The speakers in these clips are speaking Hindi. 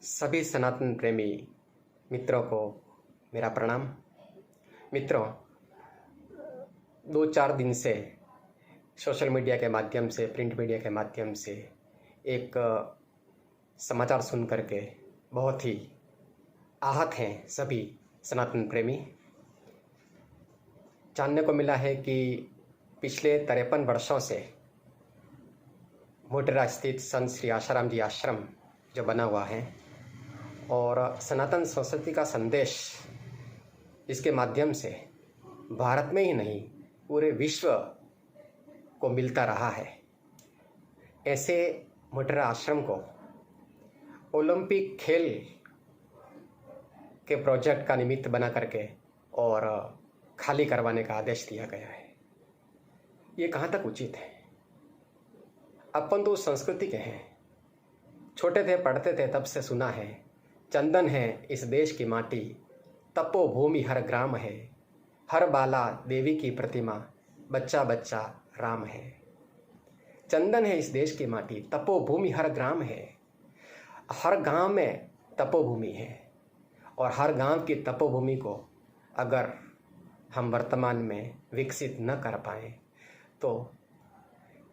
सभी सनातन प्रेमी मित्रों को मेरा प्रणाम। मित्रों, 2-4 दिन से सोशल मीडिया के माध्यम से, प्रिंट मीडिया के माध्यम से एक समाचार सुन करके बहुत ही आहत हैं सभी सनातन प्रेमी। जानने को मिला है कि पिछले 53 वर्षों से मोटेरा स्थित संत श्री आसाराम जी आश्रम जो बना हुआ है और सनातन संस्कृति का संदेश इसके माध्यम से भारत में ही नहीं पूरे विश्व को मिलता रहा है। ऐसे मोटेरा आश्रम को ओलंपिक खेल के प्रोजेक्ट का निमित्त बना करके और खाली करवाने का आदेश दिया गया है। ये कहाँ तक उचित है? अपन तो संस्कृति के हैं, छोटे थे पढ़ते थे तब से सुना है, चंदन है इस देश की माटी, तपोभूमि हर ग्राम है, हर बाला देवी की प्रतिमा, बच्चा बच्चा राम है। चंदन है इस देश की माटी, तपोभूमि हर ग्राम है, हर गांव में तपोभूमि है और हर गांव की तपोभूमि को अगर हम वर्तमान में विकसित न कर पाएँ तो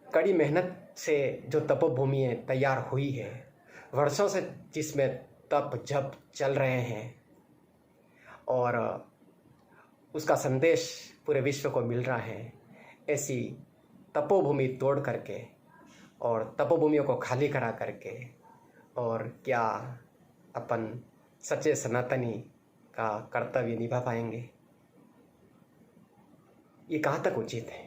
कड़ी मेहनत से जो तपोभूमि तैयार हुई है, वर्षों से जिसमें तप जप चल रहे हैं और उसका संदेश पूरे विश्व को मिल रहा है, ऐसी तपोभूमि तोड़ करके और तपोभूमियों को खाली करा करके और क्या अपन सच्चे सनातनी का कर्तव्य निभा पाएंगे? ये कहाँ तक उचित है?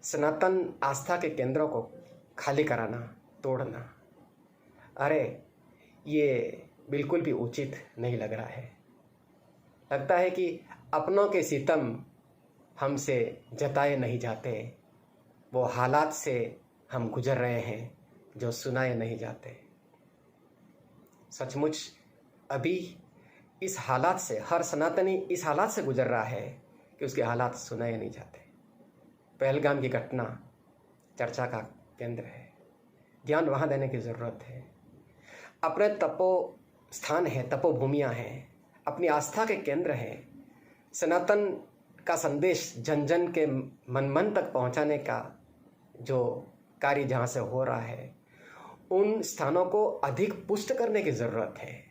सनातन आस्था के केंद्रों को खाली कराना, तोड़ना, अरे ये बिल्कुल भी उचित नहीं लग रहा है। लगता है कि अपनों के सितम हमसे जताए नहीं जाते, वो हालात से हम गुजर रहे हैं जो सुनाए नहीं जाते। सचमुच अभी इस हालात से हर सनातनी इस हालात से गुजर रहा है कि उसके हालात सुनाए नहीं जाते। पहलगाम की घटना चर्चा का केंद्र है, ध्यान वहाँ देने की ज़रूरत है। अपने तपो स्थान है, तपोभूमियाँ हैं, अपनी आस्था के केंद्र हैं। सनातन का संदेश जन जन के मन मन तक पहुँचाने का जो कार्य जहाँ से हो रहा है, उन स्थानों को अधिक पुष्ट करने की ज़रूरत है,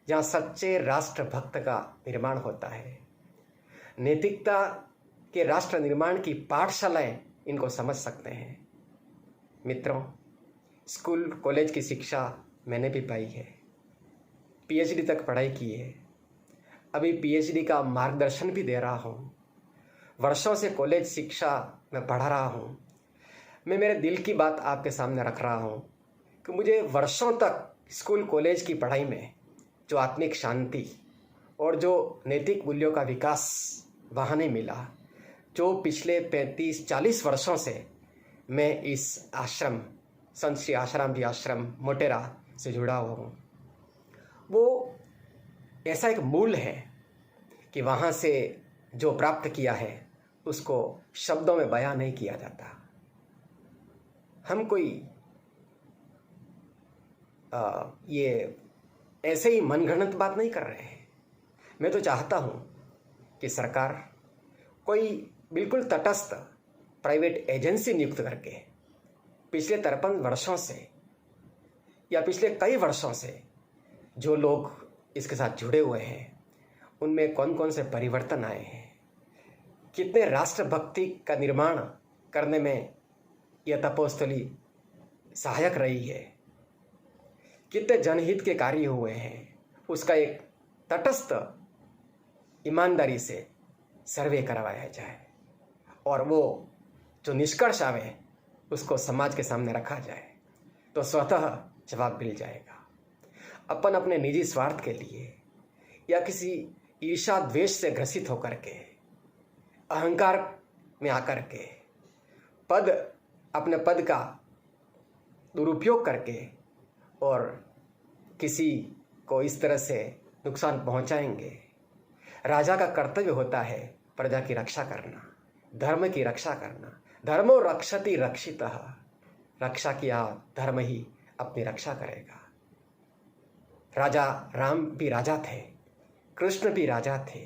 जहाँ सच्चे राष्ट्रभक्त का निर्माण होता है। नैतिकता के राष्ट्र निर्माण की पाठशालाएं इनको समझ सकते हैं। मित्रों, स्कूल कॉलेज की शिक्षा मैंने भी पाई है, पीएचडी तक पढ़ाई की है, अभी पीएचडी का मार्गदर्शन भी दे रहा हूँ। वर्षों से कॉलेज शिक्षा में पढ़ा रहा हूँ। मैं मेरे दिल की बात आपके सामने रख रहा हूँ कि मुझे वर्षों तक स्कूल कॉलेज की पढ़ाई में जो आत्मिक शांति और जो नैतिक मूल्यों का विकास वहाँ नहीं मिला, जो पिछले 35-40 वर्षों से मैं इस आश्रम संत श्री आसाराम जी आश्रम मोटेरा से जुड़ा हुआ हूँ। वो ऐसा एक मूल है कि वहाँ से जो प्राप्त किया है उसको शब्दों में बयां नहीं किया जाता। हम कोई ये ऐसे ही मनगढ़ंत बात नहीं कर रहे हैं। मैं तो चाहता हूँ कि सरकार कोई बिल्कुल तटस्थ प्राइवेट एजेंसी नियुक्त करके पिछले 53 वर्षों से या पिछले कई वर्षों से जो लोग इसके साथ जुड़े हुए हैं, उनमें कौन कौन से परिवर्तन आए हैं, कितने राष्ट्रभक्ति का निर्माण करने में यह तपोस्थली सहायक रही है, कितने जनहित के कार्य हुए हैं, उसका एक तटस्थ ईमानदारी से सर्वे करवाया जाए और वो जो निष्कर्ष आवे उसको समाज के सामने रखा जाए तो स्वतः जवाब मिल जाएगा। अपन अपने निजी स्वार्थ के लिए या किसी ईर्ष्या द्वेष से ग्रसित होकर के, अहंकार में आकर के, अपने पद का दुरुपयोग करके और किसी को इस तरह से नुकसान पहुंचाएंगे। राजा का कर्तव्य होता है प्रजा की रक्षा करना, धर्म की रक्षा करना। धर्मो रक्षति रक्षितः, रक्षा किया धर्म ही अपनी रक्षा करेगा। राजा राम भी राजा थे, कृष्ण भी राजा थे,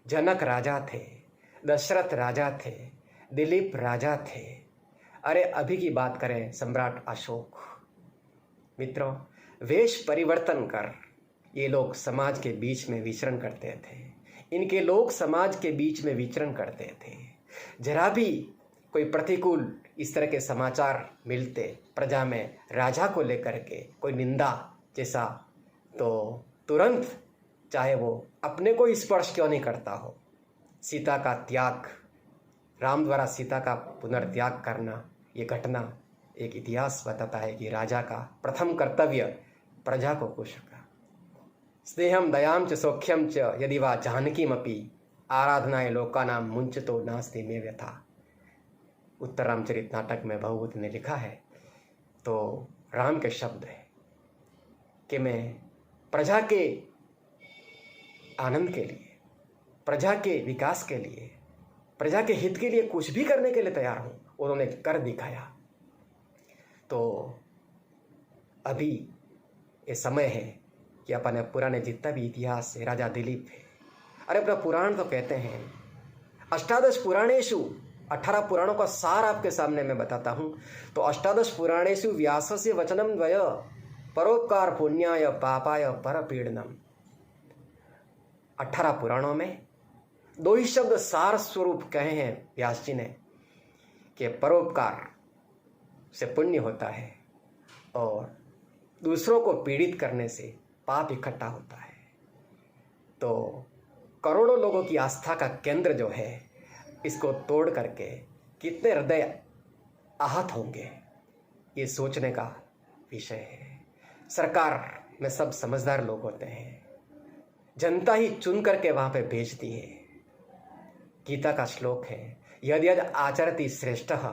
जनक राजा थे, दशरथ राजा थे, दिलीप राजा थे। अरे अभी की बात करें, सम्राट अशोक। मित्रों, वेश परिवर्तन कर ये लोग समाज के बीच में विचरण करते थे। इनके लोग समाज के बीच में विचरण करते थे। जरा भी कोई प्रतिकूल इस तरह के समाचार मिलते प्रजा में राजा को लेकर के, कोई निंदा जैसा, तो तुरंत, चाहे वो अपने को स्पर्श क्यों नहीं करता हो, सीता का त्याग, राम द्वारा सीता का पुनर्त्याग करना, ये घटना एक इतिहास बताता है कि राजा का प्रथम कर्तव्य प्रजा को खुश रखा। स्नेहम दयाम च सौख्यम च यदि वा जानकीमपि आराधनाय लोकानां मुंचतो नास्ति मे व्यथा। उत्तर रामचरित नाटक में भवभूत ने लिखा है। तो राम के शब्द है कि मैं प्रजा के आनंद के लिए, प्रजा के विकास के लिए, प्रजा के हित के लिए कुछ भी करने के लिए तैयार हूँ। उन्होंने कर दिखाया। तो अभी ये समय है कि अपन पुराने जितना भी इतिहास है, राजा दिलीप है, अरे अपना पुराण तो कहते हैं, अष्टादश पुराणेषु, 18 पुराणों का सार आपके सामने मैं बताता हूँ। तो अष्टादश पुराणेषु व्यासस्य वचनम द्वय परोपकार पुण्याय पापाय परपीडनम। 18 पुराणों में 2 ही शब्द सार स्वरूप कहे हैं व्यास जी ने कि परोपकार से पुण्य होता है और दूसरों को पीड़ित करने से पाप इकट्ठा होता है। तो करोड़ों लोगों की आस्था का केंद्र जो है, इसको तोड़ करके कितने हृदय आहत होंगे, ये सोचने का विषय है। सरकार में सब समझदार लोग होते हैं, जनता ही चुन करके वहाँ पे भेजती है। गीता का श्लोक है, यद यद आचरति श्रेष्ठः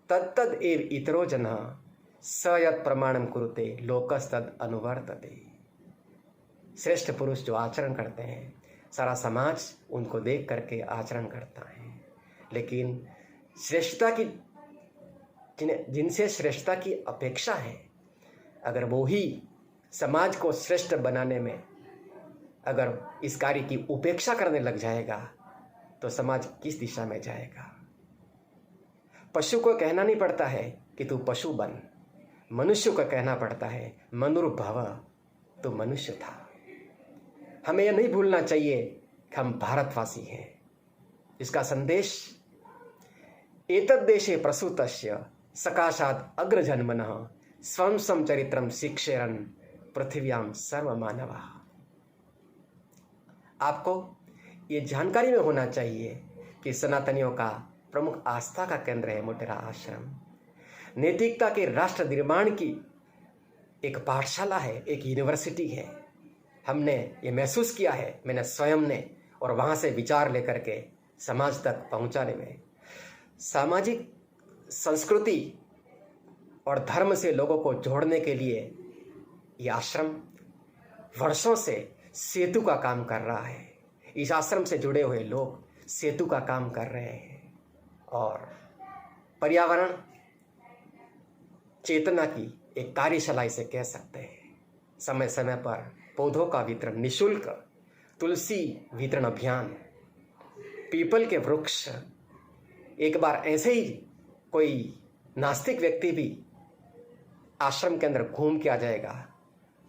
तत्तद एव इतरो जनः स यत् प्रमाणम कुरुते लोकस्तद अनुवर्तते। श्रेष्ठ पुरुष जो आचरण करते हैं, सारा समाज उनको देख करके आचरण करता है। लेकिन श्रेष्ठता की, जिनसे श्रेष्ठता की अपेक्षा है, अगर वो ही समाज को श्रेष्ठ बनाने में अगर इस कार्य की उपेक्षा करने लग जाएगा तो समाज किस दिशा में जाएगा। पशु को कहना नहीं पड़ता है कि तू पशु बन, मनुष्य को कहना पड़ता है मनुर्भव, तू मनुष्य था। हमें यह नहीं भूलना चाहिए कि हम भारतवासी हैं। इसका संदेश, एतद्देशे प्रसूतस्य सकाशात् अग्रजन्मनः स्वं समचरित्रम शिक्षेरन् पृथिव्यां सर्वमानवाः। आपको ये जानकारी में होना चाहिए कि सनातनियों का प्रमुख आस्था का केंद्र है मोटेरा आश्रम। नैतिकता के राष्ट्र निर्माण की एक पाठशाला है, एक यूनिवर्सिटी है। हमने ये महसूस किया है, मैंने स्वयं ने, और वहाँ से विचार लेकर के समाज तक पहुँचाने में सामाजिक संस्कृति और धर्म से लोगों को जोड़ने के लिए ये आश्रम वर्षों से सेतु का काम कर रहा है। इस आश्रम से जुड़े हुए लोग सेतु का काम कर रहे हैं और पर्यावरण चेतना की एक कार्यशाला इसे कह सकते हैं। समय समय पर पौधों का वितरण निःशुल्क, तुलसी वितरण अभियान, पीपल के वृक्ष। एक बार ऐसे ही कोई नास्तिक व्यक्ति भी आश्रम के अंदर घूम के आ जाएगा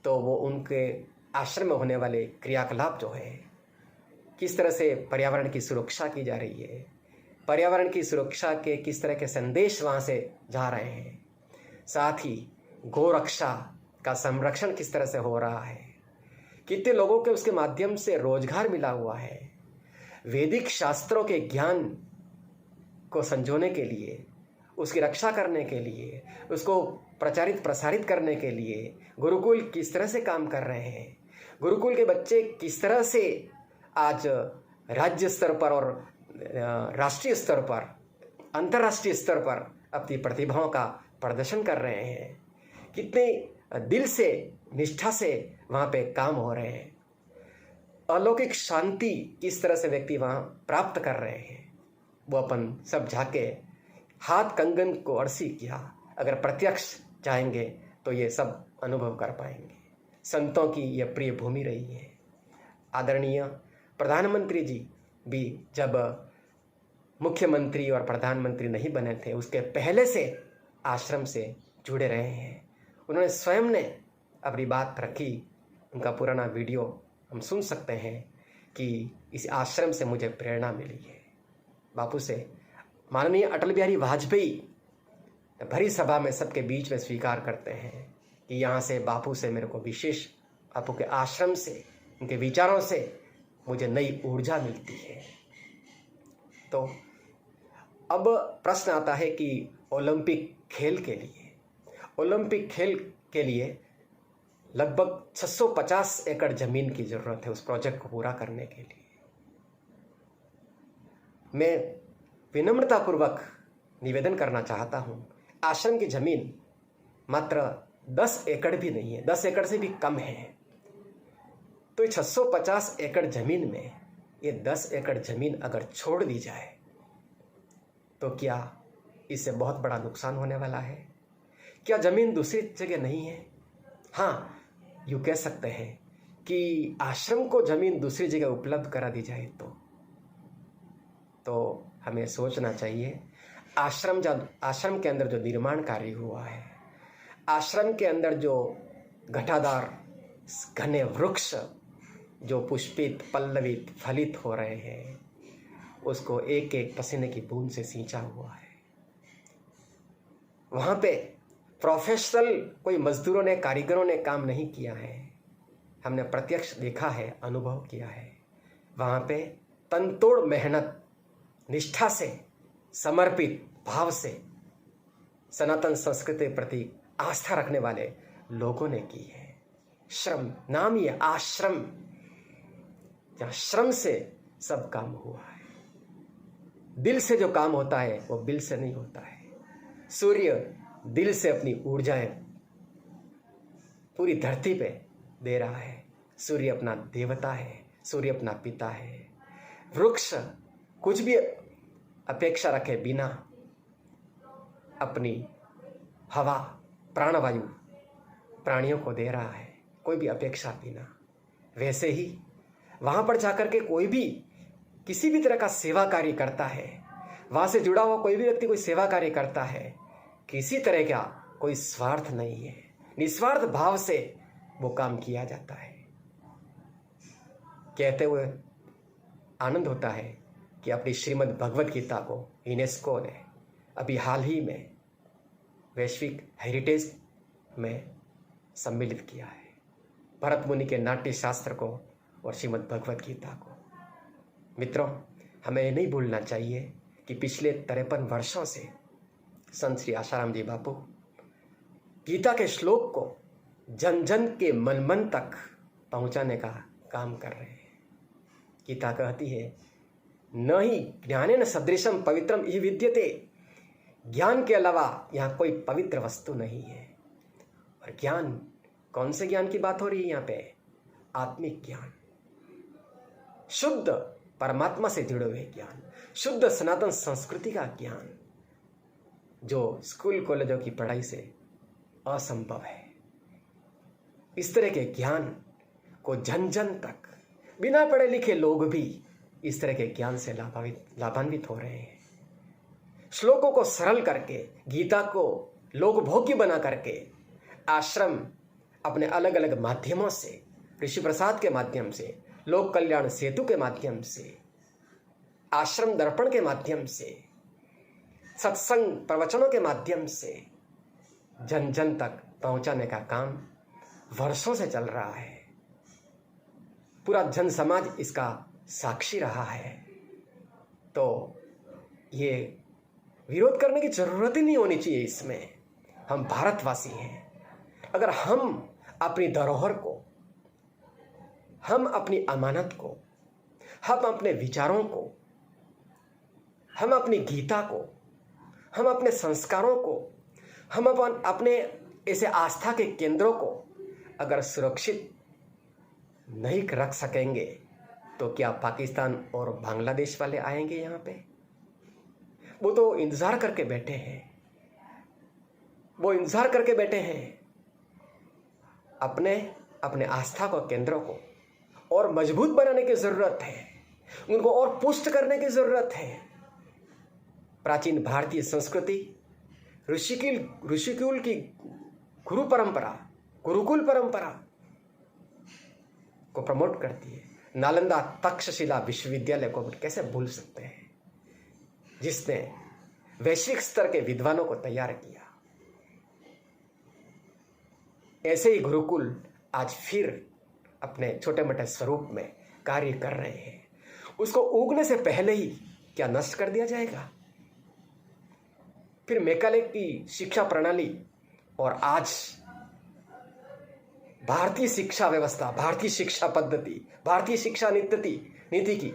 तो वो उनके आश्रम में होने वाले क्रियाकलाप जो है, किस तरह से पर्यावरण की सुरक्षा की जा रही है, पर्यावरण की सुरक्षा के किस तरह के संदेश वहाँ से जा रहे हैं, साथ ही गोरक्षा का संरक्षण किस तरह से हो रहा है, कितने लोगों के उसके माध्यम से रोजगार मिला हुआ है। वैदिक शास्त्रों के ज्ञान को संजोने के लिए, उसकी रक्षा करने के लिए, उसको प्रचारित प्रसारित करने के लिए गुरुकुल किस तरह से काम कर रहे हैं, गुरुकुल के बच्चे किस तरह से आज राज्य स्तर पर और राष्ट्रीय स्तर पर, अंतर्राष्ट्रीय स्तर पर अपनी प्रतिभाओं का प्रदर्शन कर रहे हैं, कितने दिल से, निष्ठा से वहाँ पे काम हो रहे हैं, अलौकिक शांति किस तरह से व्यक्ति वहाँ प्राप्त कर रहे हैं, वो अपन सब जाके हाथ कंगन को अर्सी किया, अगर प्रत्यक्ष जाएंगे तो ये सब अनुभव कर पाएंगे। संतों की यह प्रिय भूमि रही है। आदरणीय प्रधानमंत्री जी भी जब मुख्यमंत्री और प्रधानमंत्री नहीं बने थे, उसके पहले से आश्रम से जुड़े रहे हैं। उन्होंने स्वयं ने अपनी बात रखी। उनका पुराना वीडियो हम सुन सकते हैं कि इस आश्रम से मुझे प्रेरणा मिली है। बापू से माननीय अटल बिहारी वाजपेयी भरी सभा में सबके बीच में स्वीकार करते हैं कि यहाँ से बापू से मेरे को विशेष, बापू के आश्रम से, उनके विचारों से मुझे नई ऊर्जा मिलती है। तो अब प्रश्न आता है कि ओलंपिक खेल के लिए लगभग 650 एकड़ जमीन की जरूरत है उस प्रोजेक्ट को पूरा करने के लिए। मैं विनम्रतापूर्वक निवेदन करना चाहता हूँ, आश्रम की जमीन मात्र 10 एकड़ भी नहीं है, 10 एकड़ से भी कम है। तो ये 650 एकड़ जमीन में ये 10 एकड़ जमीन अगर छोड़ दी जाए तो क्या इससे बहुत बड़ा नुकसान होने वाला है? क्या जमीन दूसरी जगह नहीं है? हाँ, यूँ कह सकते हैं कि आश्रम को जमीन दूसरी जगह उपलब्ध करा दी जाए तो हमें सोचना चाहिए। आश्रम के अंदर जो निर्माण कार्य हुआ है, आश्रम के अंदर जो घटादार घने वृक्ष जो पुष्पित, पल्लवित, फलित हो रहे हैं, उसको एक एक पसीने की बूंद से सींचा हुआ है। वहाँ पे प्रोफेशनल कोई मजदूरों ने, कारीगरों ने काम नहीं किया है। हमने प्रत्यक्ष देखा है, अनुभव किया है। वहाँ पे तनतोड़ मेहनत, निष्ठा से, समर्पित भाव से सनातन संस्कृति के प्रति आस्था रखने वाले लोगों ने की है। श्रम, नाम ही आश्रम, जहाँ श्रम से सब काम हुआ है। दिल से जो काम होता है वो बिल से नहीं होता है। सूर्य दिल से अपनी ऊर्जाएं पूरी धरती पे दे रहा है। सूर्य अपना देवता है, सूर्य अपना पिता है। वृक्ष कुछ भी अपेक्षा रखे बिना अपनी हवा, प्राणवायु प्राणियों को दे रहा है, कोई भी अपेक्षा बिना। वैसे ही वहाँ पर जाकर के कोई भी किसी भी तरह का सेवा कार्य करता है, वहाँ से जुड़ा हुआ कोई भी व्यक्ति कोई सेवा कार्य करता है, किसी तरह का कोई स्वार्थ नहीं है, निस्वार्थ भाव से वो काम किया जाता है। कहते हुए आनंद होता है कि अपनी श्रीमद् भगवत गीता को यूनेस्को ने अभी हाल ही में वैश्विक हेरिटेज में सम्मिलित किया है। भरत मुनि के नाट्य शास्त्र को और श्रीमद् भगवत गीता को। मित्रों, हमें ये नहीं भूलना चाहिए कि पिछले 53 वर्षों से संत श्री आशाराम जी बापू गीता के श्लोक को जन जन के मन मन तक पहुंचाने का काम कर रहे हैं। गीता कहती है, न ही ज्ञानेन सदृशम पवित्रम इह विद्यते, ज्ञान के अलावा यहाँ कोई पवित्र वस्तु नहीं है। और ज्ञान, कौन से ज्ञान की बात हो रही है यहाँ पे? आत्मिक ज्ञान, शुद्ध परमात्मा से जुड़े हुए ज्ञान, शुद्ध सनातन संस्कृति का ज्ञान, जो स्कूल कॉलेजों की पढ़ाई से असंभव है। इस तरह के ज्ञान को जन जन तक, बिना पढ़े लिखे लोग भी इस तरह के ज्ञान से लाभान्वित हो रहे हैं। श्लोकों को सरल करके, गीता को लोकभोग्य बना करके आश्रम अपने अलग अलग माध्यमों से, ऋषि प्रसाद के माध्यम से, लोक कल्याण सेतु के माध्यम से, आश्रम दर्पण के माध्यम से, सत्संग प्रवचनों के माध्यम से जन जन तक पहुंचाने का काम वर्षों से चल रहा है। पूरा जन समाज इसका साक्षी रहा है। तो ये विरोध करने की जरूरत ही नहीं होनी चाहिए। इसमें हम भारतवासी हैं। अगर हम अपनी धरोहर को, हम अपनी अमानत को, हम अपने विचारों को, हम अपनी गीता को, हम अपने संस्कारों को, हम अपने ऐसे आस्था के केंद्रों को अगर सुरक्षित नहीं रख सकेंगे तो क्या पाकिस्तान और बांग्लादेश वाले आएंगे यहाँ पे? वो तो इंतजार करके बैठे हैं। वो इंतजार करके बैठे हैं अपने अपने आस्था को केंद्रों को और मजबूत बनाने की जरूरत है, उनको और पुष्ट करने की जरूरत है। प्राचीन भारतीय संस्कृति ऋषिकुल की गुरु परंपरा, गुरुकुल परंपरा को प्रमोट करती है। नालंदा तक्षशिला विश्वविद्यालय को कैसे भूल सकते हैं, जिसने वैश्विक स्तर के विद्वानों को तैयार किया। ऐसे ही गुरुकुल आज फिर अपने छोटे मोटे स्वरूप में कार्य कर रहे हैं। उसको उगने से पहले ही क्या नष्ट कर दिया जाएगा? फिर मेकाले की शिक्षा प्रणाली और आज भारतीय शिक्षा व्यवस्था, भारतीय शिक्षा पद्धति, भारतीय शिक्षा नीति की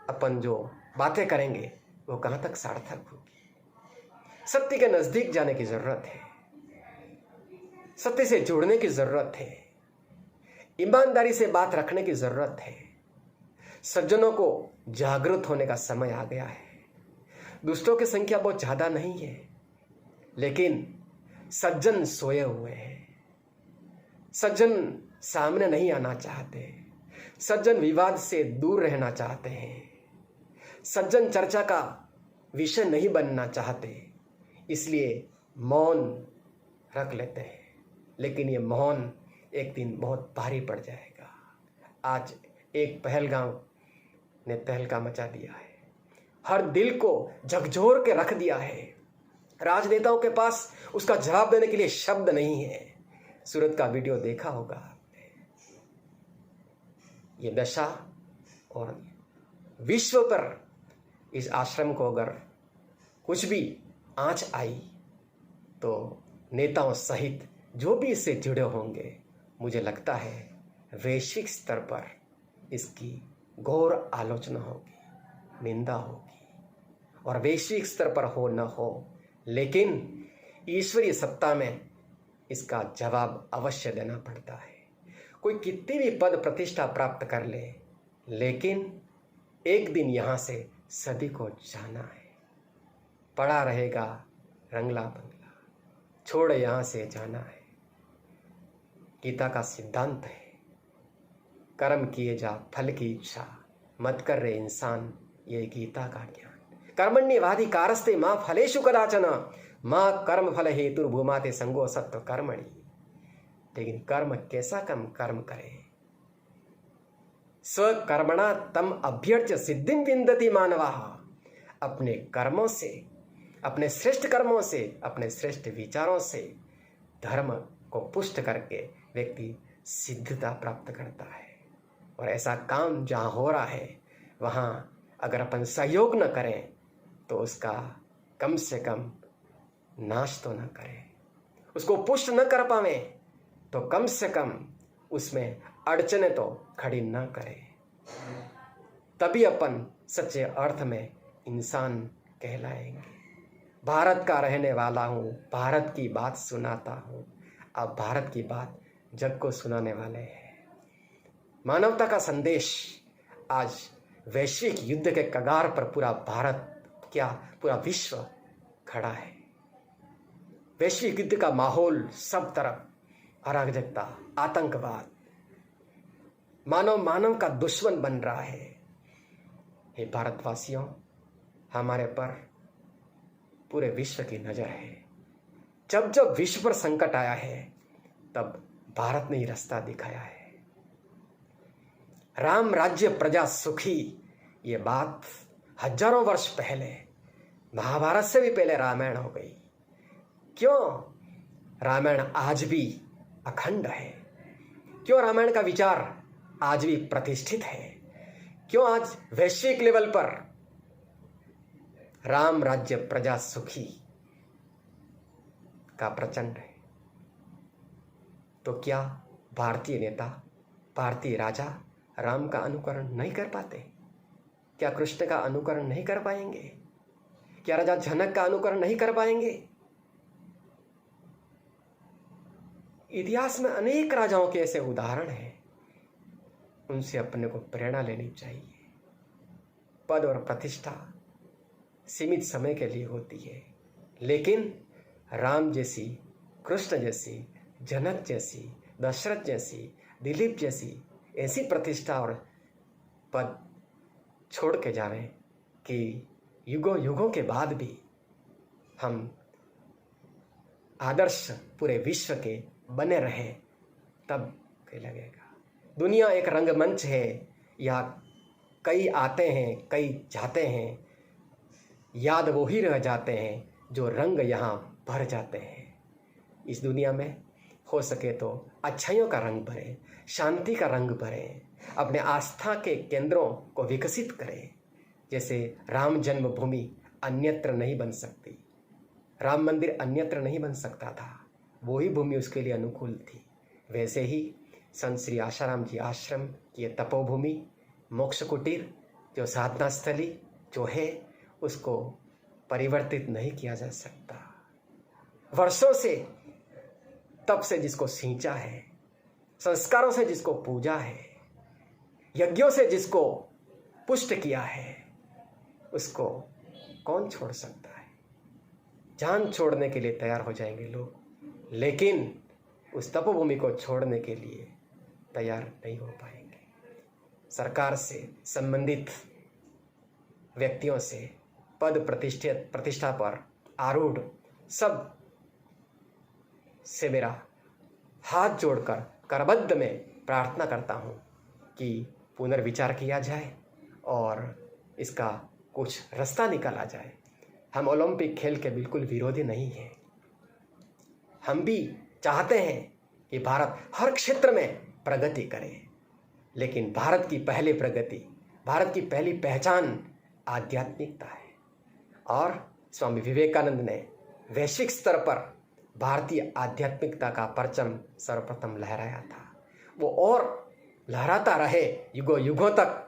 अपन जो बातें करेंगे वो कहां तक सार्थक होगी? सत्य के नजदीक जाने की जरूरत है, सत्य से जुड़ने की जरूरत है, ईमानदारी से बात रखने की जरूरत है। सज्जनों को जागृत होने का समय आ गया है। दुष्टों की संख्या बहुत ज्यादा नहीं है, लेकिन सज्जन सोए हुए हैं। सज्जन सामने नहीं आना चाहते, सज्जन विवाद से दूर रहना चाहते हैं, सज्जन चर्चा का विषय नहीं बनना चाहते, इसलिए मौन रख लेते हैं। लेकिन ये मौन एक दिन बहुत भारी पड़ जाएगा। आज एक पहलगाम ने तहलका मचा दिया है, हर दिल को झकझोर के रख दिया है। राजनेताओं के पास उसका जवाब देने के लिए शब्द नहीं है। सूरत का वीडियो देखा होगा आपने। ये दशा और विश्व पर इस आश्रम को अगर कुछ भी आंच आई तो नेताओं सहित जो भी इससे जुड़े होंगे, मुझे लगता है वैश्विक स्तर पर इसकी घोर आलोचना होगी, निंदा होगी। और वैश्विक स्तर पर हो न हो, लेकिन ईश्वरीय सत्ता में इसका जवाब अवश्य देना पड़ता है। कोई कितनी भी पद प्रतिष्ठा प्राप्त कर ले, लेकिन एक दिन यहाँ से सभी को जाना है। पड़ा रहेगा रंगला बंगला, छोड़ यहाँ से जाना है। गीता का सिद्धांत है, कर्म किए जा फल की इच्छा, मत कर रे इंसान, ये गीता का ज्ञान। कर्मण्येवाधिकारस्ते मां फलेषु कदाचन, मां कर्म फल हेतुर्भूमाते संगो सत्व कर्मणि। लेकिन कर्म कैसा कर्म करे? स्वकर्मणा तम अभ्यर्च्य सिद्धिं विन्दति मानवाः। अपने कर्मों से, अपने श्रेष्ठ कर्मों से, अपने श्रेष्ठ विचारों से धर्म को पुष्ट करके व्यक्ति सिद्धता प्राप्त करता है। और ऐसा काम जहाँ हो रहा है, वहाँ अगर अपन सहयोग न करें तो उसका कम से कम नाश तो न करें, उसको पुष्ट न कर पावे तो कम से कम उसमें अड़चने तो खड़ी न करें। तभी अपन सच्चे अर्थ में इंसान कहलाएंगे। भारत का रहने वाला हूँ, भारत की बात सुनाता हूँ। अब भारत की बात जग को सुनाने वाले हैं। मानवता का संदेश आज वैश्विक युद्ध के कगार पर पूरा भारत, क्या पूरा विश्व खड़ा है। वैश्विक युद्ध का माहौल सब तरफ, अराजकता, आतंकवाद, मानव का दुश्मन बन रहा है। हे भारतवासियों, हमारे पर पूरे विश्व की नजर है। जब जब विश्व पर संकट आया है, तब भारत ने ही रास्ता दिखाया है। राम राज्य प्रजा सुखी, ये बात हजारों वर्ष पहले, महाभारत से भी पहले रामायण हो गई। क्यों रामायण आज भी अखंड है? क्यों रामायण का विचार आज भी प्रतिष्ठित है? क्यों आज वैश्विक लेवल पर राम राज्य प्रजा सुखी का प्रचंड है? तो क्या भारतीय नेता, भारतीय राजा राम का अनुकरण नहीं कर पाते? क्या कृष्ण का अनुकरण नहीं कर पाएंगे? क्या राजा जनक का अनुकरण नहीं कर पाएंगे? इतिहास में अनेक राजाओं के ऐसे उदाहरण हैं, उनसे अपने को प्रेरणा लेनी चाहिए। पद और प्रतिष्ठा सीमित समय के लिए होती है, लेकिन राम जैसी, कृष्ण जैसी, जनक जैसी, दशरथ जैसी, दिलीप जैसी ऐसी प्रतिष्ठा और पद छोड़ के जावें कि युगों युगों के बाद भी हम आदर्श पूरे विश्व के बने रहें, तब लगेगा। दुनिया एक रंगमंच है, यहाँ कई आते हैं कई जाते हैं, याद वो ही रह जाते हैं जो रंग यहाँ भर जाते हैं। इस दुनिया में हो सके तो अच्छाइयों का रंग भरें, शांति का रंग भरें, अपने आस्था के केंद्रों को विकसित करें। जैसे राम जन्मभूमि अन्यत्र नहीं बन सकती, राम मंदिर अन्यत्र नहीं बन सकता था, वही भूमि उसके लिए अनुकूल थी। वैसे ही संत श्री आशाराम जी आश्रम की ये तपोभूमि, मोक्ष कुटीर, जो साधना स्थली जो है, उसको परिवर्तित नहीं किया जा सकता। वर्षों से तप से जिसको सींचा है, संस्कारों से जिसको पूजा है, यज्ञों से जिसको पुष्ट किया है, उसको कौन छोड़ सकता है? जान छोड़ने के लिए तैयार हो जाएंगे लोग, लेकिन उस तपोभूमि को छोड़ने के लिए तैयार नहीं हो पाएंगे। सरकार से संबंधित व्यक्तियों से, पद प्रतिष्ठा पर आरूढ़ सब से मेरा हाथ जोड़कर करबद्ध में प्रार्थना करता हूँ कि पुनर्विचार किया जाए और इसका कुछ रास्ता निकाला जाए। हम ओलंपिक खेल के बिल्कुल विरोधी नहीं हैं। हम भी चाहते हैं कि भारत हर क्षेत्र में प्रगति करे, लेकिन भारत की पहली प्रगति, भारत की पहली पहचान आध्यात्मिकता है। और स्वामी विवेकानंद ने वैश्विक स्तर पर भारतीय आध्यात्मिकता का परचम सर्वप्रथम लहराया था। वो और लहराता रहे युगों युगों तक,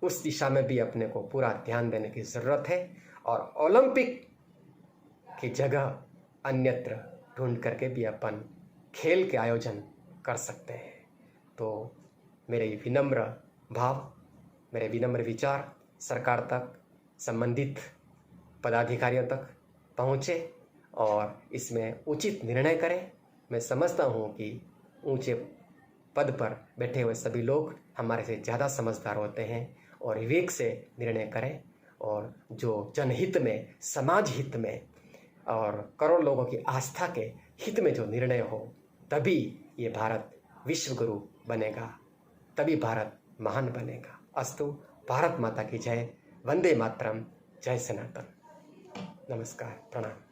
उस दिशा में भी अपने को पूरा ध्यान देने की ज़रूरत है। और ओलंपिक की जगह अन्यत्र ढूंढ करके भी अपन खेल के आयोजन कर सकते हैं। तो मेरे विनम्र भाव, मेरे विनम्र विचार सरकार तक, संबंधित पदाधिकारियों तक पहुँचे और इसमें उचित निर्णय करें। मैं समझता हूँ कि ऊंचे पद पर बैठे हुए सभी लोग हमारे से ज़्यादा समझदार होते हैं और विवेक से निर्णय करें, और जो जनहित में, समाज हित में और करोड़ लोगों की आस्था के हित में जो निर्णय हो, तभी ये भारत विश्व गुरु बनेगा, तभी भारत महान बनेगा। अस्तु। भारत माता की जय। वंदे मातरम। जय सनातन। नमस्कार, प्रणाम।